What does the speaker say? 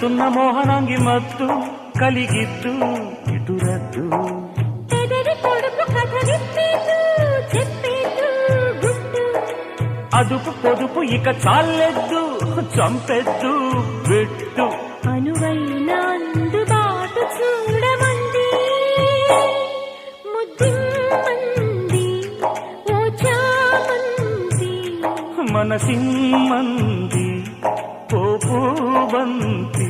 ಕರೆಸುನ್ನ ಮೋಹನಾಂಗಿ ಮತ್ತು కలిగిద్దు ఇటురద్దు అదుపు పొదుపు ఇక చాలెద్దు చంపెద్దు పెట్టు అనువైన అందుబాటు చూడమంది ముద్దిమ్మంది ఓ చామంది మనసిమ్మంది పోపు బంతి